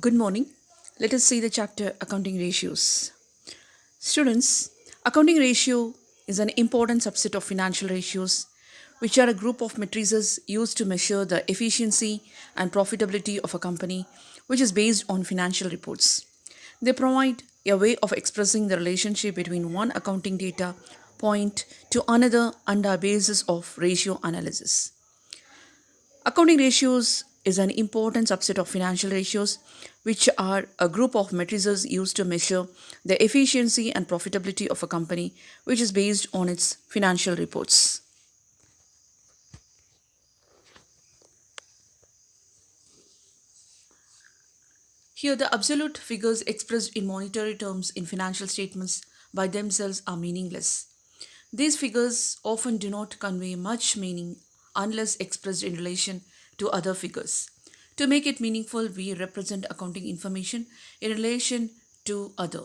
Good morning. Let us see the chapter Accounting Ratios. Students, accounting ratio is an important subset of financial ratios, which are a group of matrices used to measure the efficiency and profitability of a company, which is based on financial reports. They provide a way of expressing the relationship between one accounting data point to another under a basis of ratio analysis. Accounting ratios is an important subset of financial ratios, which are a group of matrices used to measure the efficiency and profitability of a company, which is based on its financial reports. Here, the absolute figures expressed in monetary terms in financial statements by themselves are meaningless. These figures often do not convey much meaning unless expressed in relation to other figures. To make it meaningful, we represent accounting information in relation to other.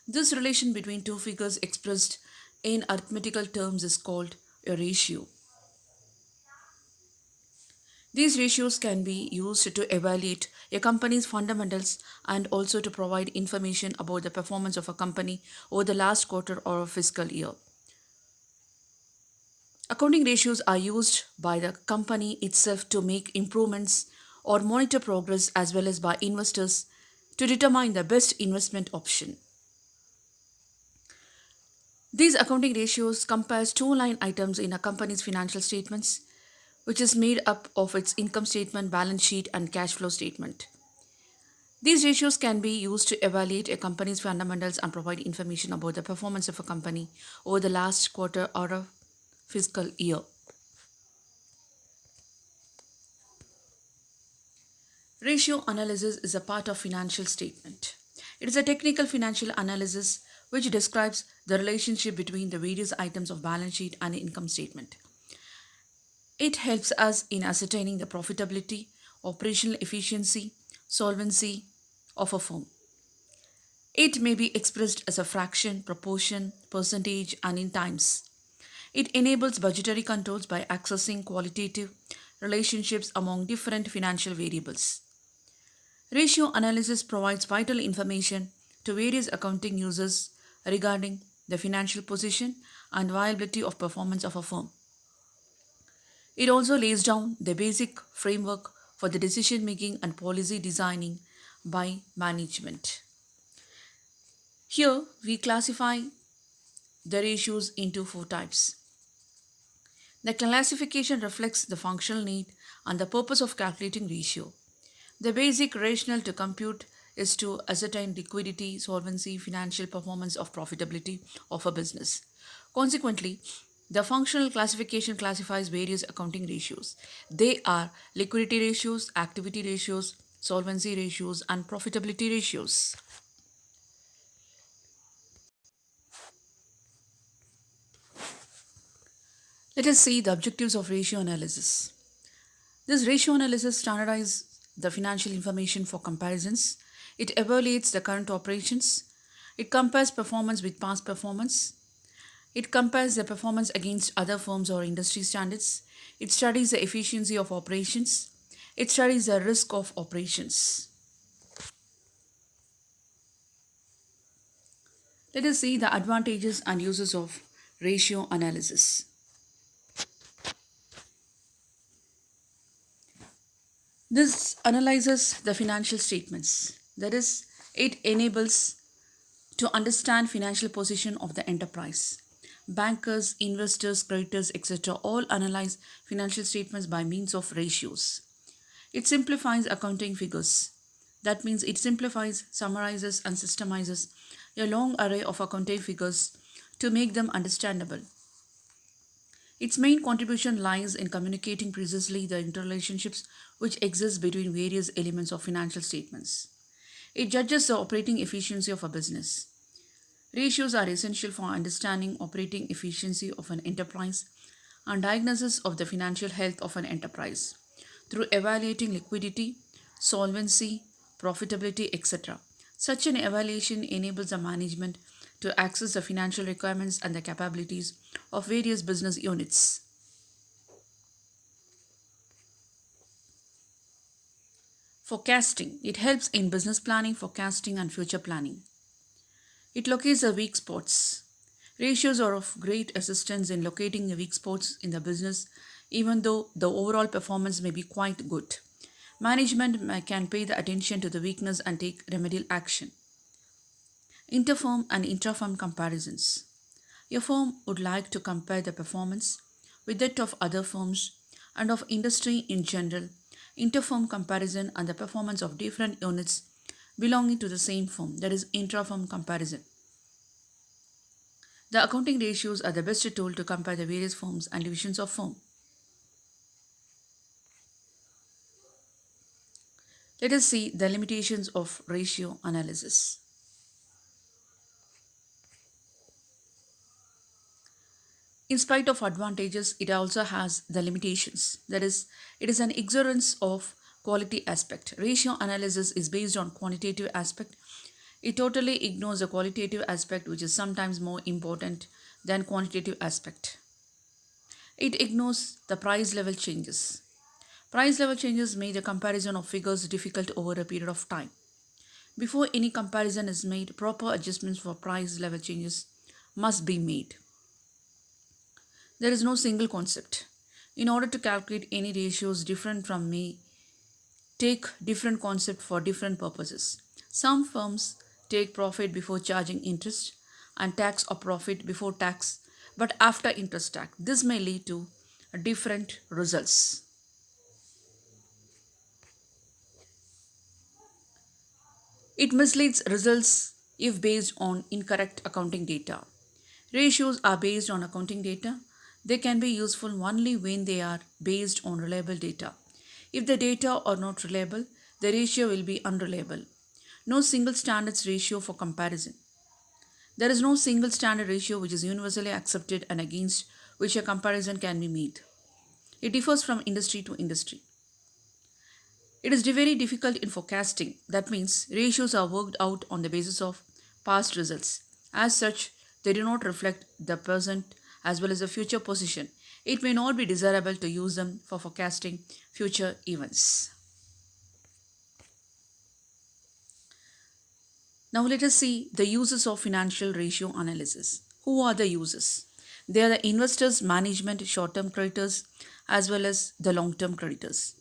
This relation between two figures expressed in arithmetical terms is called a ratio. These ratios can be used to evaluate a company's fundamentals and also to provide information about the performance of a company over the last quarter or a fiscal year. Accounting ratios are used by the company itself to make improvements or monitor progress as well as by investors to determine the best investment option. These accounting ratios compares two line items in a company's financial statements, which is made up of its income statement, balance sheet, and cash flow statement. These ratios can be used to evaluate a company's fundamentals and provide information about the performance of a company over the last quarter or a fiscal year. Ratio analysis is a part of financial statement. It is a technical financial analysis which describes the relationship between the various items of balance sheet and income statement. It helps us in ascertaining the profitability, operational efficiency, solvency of a firm. It may be expressed as a fraction, proportion, percentage, and in times. It enables budgetary controls by accessing qualitative relationships among different financial variables. Ratio analysis provides vital information to various accounting users regarding the financial position and viability of performance of a firm. It also lays down the basic framework for the decision making and policy designing by management. Here we classify the ratios into four types. The classification reflects the functional need and the purpose of calculating ratio. The basic rationale to compute is to ascertain liquidity, solvency, financial performance of profitability of a business. Consequently, the functional classification classifies various accounting ratios. They are liquidity ratios, activity ratios, solvency ratios, and profitability ratios. Let us see the objectives of ratio analysis. This ratio analysis standardizes the financial information for comparisons. It evaluates the current operations. It compares performance with past performance. It compares the performance against other firms or industry standards. It studies the efficiency of operations. It studies the risk of operations. Let us see the advantages and uses of ratio analysis. This analyzes the financial statements. That is, it enables to understand financial position of the enterprise. Bankers, investors, creditors, etc. all analyze financial statements by means of ratios. It simplifies accounting figures. That means it simplifies, summarizes, and systemizes a long array of accounting figures to make them understandable. Its main contribution lies in communicating precisely the interrelationships which exist between various elements of financial statements. It judges the operating efficiency of a business. Ratios are essential for understanding operating efficiency of an enterprise and diagnosis of the financial health of an enterprise through evaluating liquidity, solvency, profitability, etc. Such an evaluation enables the management to access the financial requirements and the capabilities of various business units. Forecasting. It helps in business planning, forecasting, and future planning. It locates the weak spots. Ratios are of great assistance in locating the weak spots in the business, even though the overall performance may be quite good. Management can pay the attention to the weakness and take remedial action. Interfirm and intrafirm comparisons. Your firm would like to compare the performance with that of other firms and of industry in general. Interfirm comparison and the performance of different units belonging to the same firm, that is intrafirm comparison. The accounting ratios are the best tool to compare the various firms and divisions of firm. Let us see the limitations of ratio analysis. In spite of advantages, it also has the limitations. That is, it is an ignorance of quality aspect. Ratio analysis is based on quantitative aspect. It totally ignores the qualitative aspect, which is sometimes more important than quantitative aspect. It ignores the price level changes. Price level changes make the comparison of figures difficult over a period of time. Before any comparison is made, proper adjustments for price level changes must be made. There is no single concept. In order to calculate any ratios different from me, take different concept for different purposes. Some firms take profit before charging interest and tax or profit before tax but after interest tax. This may lead to different results. It misleads results if based on incorrect accounting data. Ratios are based on accounting data. They can be useful only when they are based on reliable data. If the data are not reliable, the ratio will be unreliable. No single standards ratio for comparison. There is no single standard ratio which is universally accepted and against which a comparison can be made. It differs from industry to industry. It is very difficult in forecasting. That means ratios are worked out on the basis of past results. As such, they do not reflect the present as well as the future position. It may not be desirable to use them for forecasting future events. Now let us see the uses of financial ratio analysis. Who are the users? They are the investors, management, short-term creditors, as well as the long-term creditors.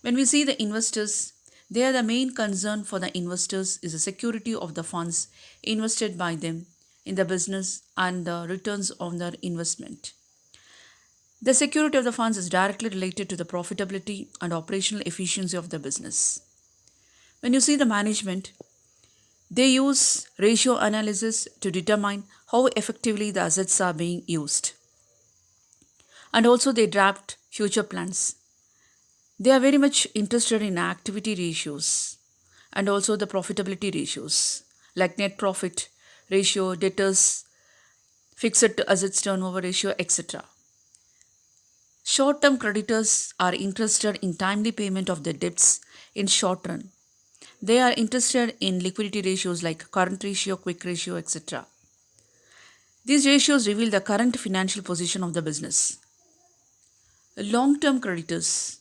When we see the investors, they are the main concern for the investors is the security of the funds invested by them in the business and the returns on their investment. The security of the funds is directly related to the profitability and operational efficiency of the business. When you see the management, they use ratio analysis to determine how effectively the assets are being used. And also they draft future plans. They are very much interested in activity ratios and also the profitability ratios like net profit ratio, debtors, fixed assets turnover ratio, etc. Short term creditors are interested in timely payment of the debts in short run. They are interested in liquidity ratios like current ratio, quick ratio, etc. These ratios reveal the current financial position of the business. Long term creditors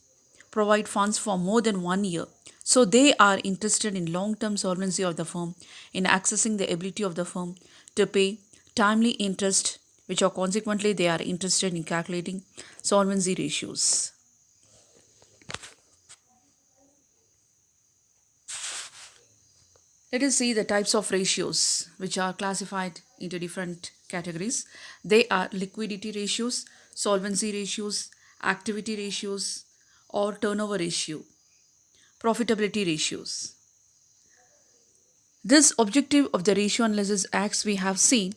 provide funds for more than 1 year. So they are interested in long term solvency of the firm, in accessing the ability of the firm to pay timely interest, which are consequently they are interested in calculating solvency ratios. Let us see the types of ratios which are classified into different categories. They are liquidity ratios, solvency ratios, activity ratios, or turnover ratio, profitability ratios. This objective of the ratio analysis acts we have seen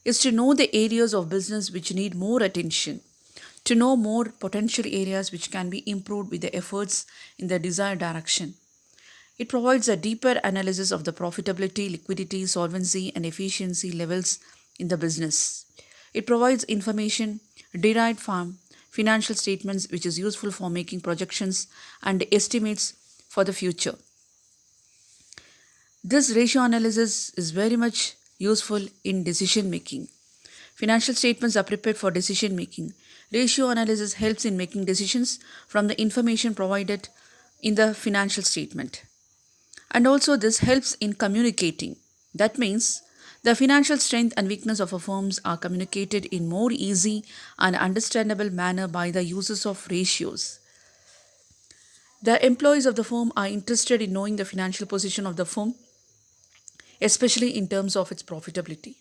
is to know the areas of business which need more attention, to know more potential areas which can be improved with the efforts in the desired direction. It provides a deeper analysis of the profitability, liquidity, solvency, and efficiency levels in the business. It provides information derived from financial statements which is useful for making projections and estimates for the future. This ratio analysis is very much useful in decision making. Financial statements are prepared for decision making. Ratio analysis helps in making decisions from the information provided in the financial statement. And also, this helps in communicating. That means the financial strength and weakness of a firms are communicated in more easy and understandable manner by the uses of ratios. The employees of the firm are interested in knowing the financial position of the firm, especially in terms of its profitability.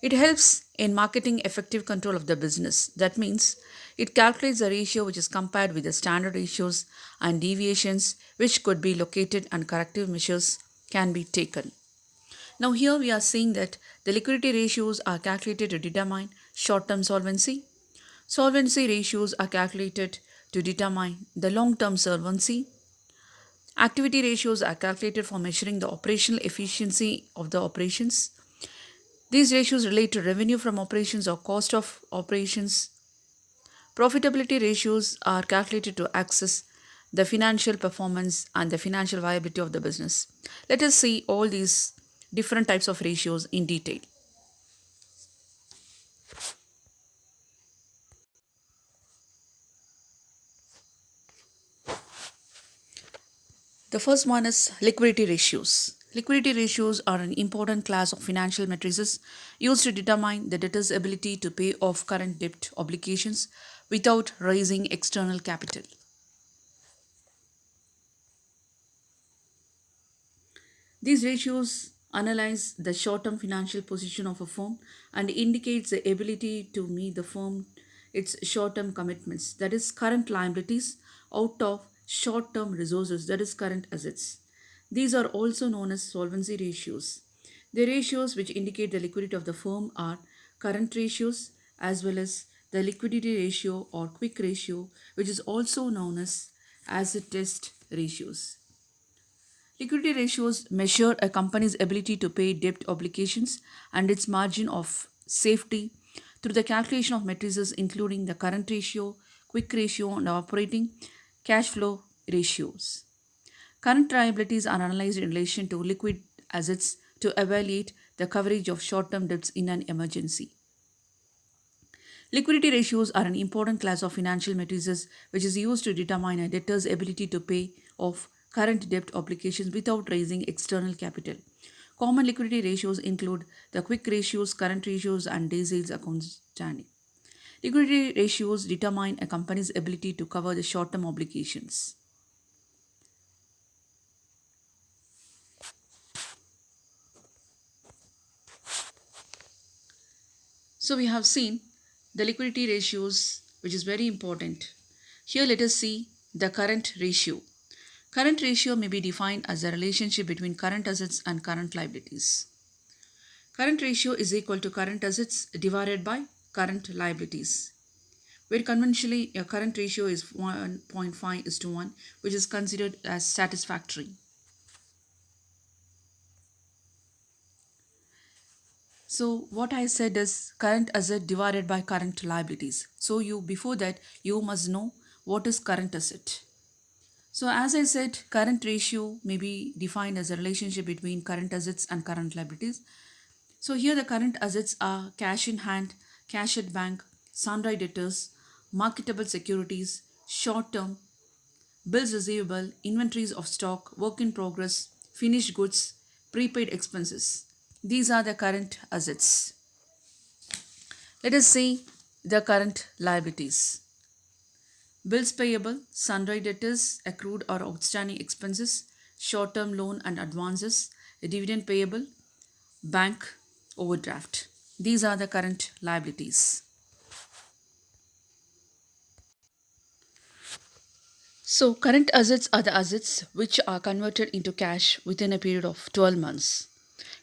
It helps in marketing effective control of the business. That means it calculates the ratio which is compared with the standard ratios and deviations which could be located and corrective measures can be taken. Now, here we are seeing that the liquidity ratios are calculated to determine short term solvency. Solvency ratios are calculated to determine the long term solvency. Activity ratios are calculated for measuring the operational efficiency of the operations. These ratios relate to revenue from operations or cost of operations. Profitability ratios are calculated to assess the financial performance and the financial viability of the business. Let us see all these different types of ratios in detail. The first one is liquidity ratios. Liquidity ratios are an important class of financial matrices used to determine the debtor's ability to pay off current debt obligations without raising external capital. These ratios analyze the short-term financial position of a firm and indicates the ability to meet the firm its short-term commitments, that is current liabilities, out of short-term resources, that is current assets. These are also known as solvency ratios. The ratios which indicate the liquidity of the firm are current ratios as well as the liquidity ratio or quick ratio, which is also known as asset test ratios. Liquidity ratios measure a company's ability to pay debt obligations and its margin of safety through the calculation of matrices including the current ratio, quick ratio, and operating cash flow ratios. Current liabilities are analyzed in relation to liquid assets to evaluate the coverage of short term debts in an emergency. Liquidity ratios are an important class of financial matrices which is used to determine a debtor's ability to pay off current debt obligations without raising external capital. Common liquidity ratios include the quick ratios, current ratios, and day sales accounts standing. Liquidity ratios determine a company's ability to cover the short term obligations. So, we have seen the liquidity ratios, which is very important. Here, let us see the current ratio. Current ratio may be defined as the relationship between current assets and current liabilities. Current ratio is equal to current assets divided by current liabilities, where conventionally a current ratio is 1.5 is to 1, which is considered as satisfactory. So what I said is current asset divided by current liabilities. So you before that you must know what is current asset. So as I said, current ratio may be defined as a relationship between current assets and current liabilities. So here the current assets are cash in hand, cash at bank, sundry debtors, marketable securities, short term, bills receivable, inventories of stock, work in progress, finished goods, prepaid expenses. These are the current assets. Let us see the current liabilities. Bills payable, sundry debtors, accrued or outstanding expenses, short term loan and advances, dividend payable, bank overdraft. These are the current liabilities. So, current assets are the assets which are converted into cash within a period of 12 months.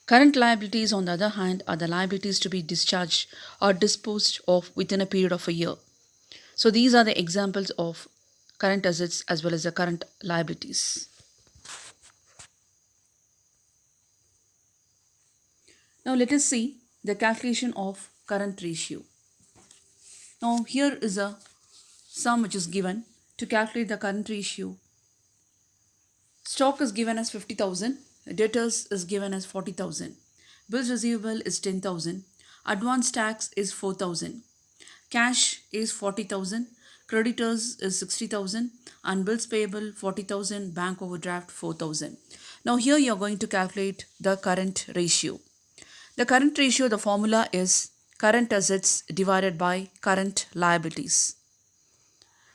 Current liabilities, on the other hand, are the liabilities to be discharged or disposed of within a period of a year. So, these are the examples of current assets as well as the current liabilities. Now, let us see the calculation of current ratio. Now, here is a sum which is given to calculate the current ratio. Stock is given as 50,000, debtors is given as 40,000, bills receivable is 10,000, advance tax is 4,000, cash is 40,000, creditors is 60,000 and bills payable 40,000, bank overdraft 4,000. Now here you are going to calculate the current ratio. The current ratio, the formula is current assets divided by current liabilities.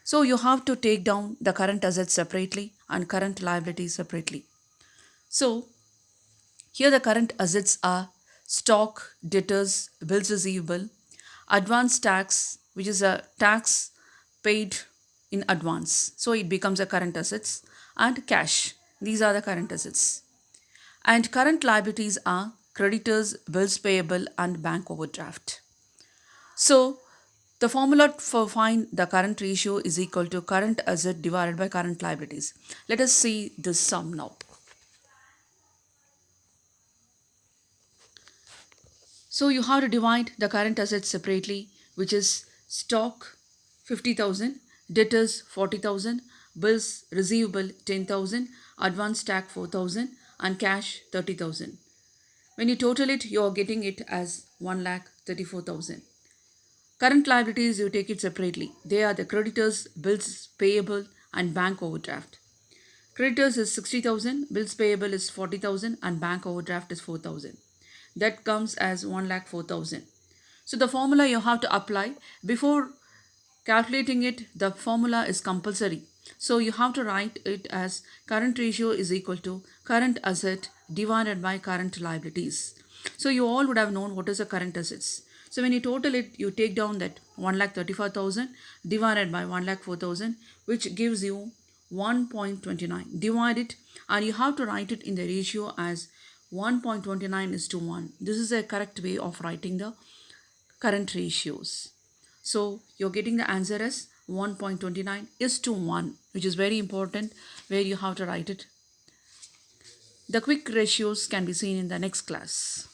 So you have to take down the current assets separately and current liabilities separately. So here the current assets are stock, debtors, bills receivable, advance tax, which is a tax paid in advance. So it becomes a current assets, and cash. These are the current assets. And current liabilities are creditors, bills payable, and bank overdraft. So the formula for find the current ratio is equal to current asset divided by current liabilities. Let us see this sum now. So you have to divide the current assets separately, which is stock 50,000, debtors 40,000, bills receivable 10,000, advance tax 4,000, and cash 30,000. When you total it, you are getting it as 1,34,000. Current liabilities, you take it separately. They are the creditors, bills payable, and bank overdraft. Creditors is 60,000, bills payable is 40,000, and bank overdraft is 4,000. That comes as 1,04,000. So the formula you have to apply before calculating it, the formula is compulsory. So you have to write it as current ratio is equal to current asset divided by current liabilities. So you all would have known what is the current assets. So when you total it, you take down that 1,35,000 divided by 1,04,000, which gives you 1.29. Divide it and you have to write it in the ratio as 1.29 is to 1. This is a correct way of writing the current ratios. So you're getting the answer as 1.29 is to 1, which is very important where you have to write it. The quick ratios can be seen in the next class.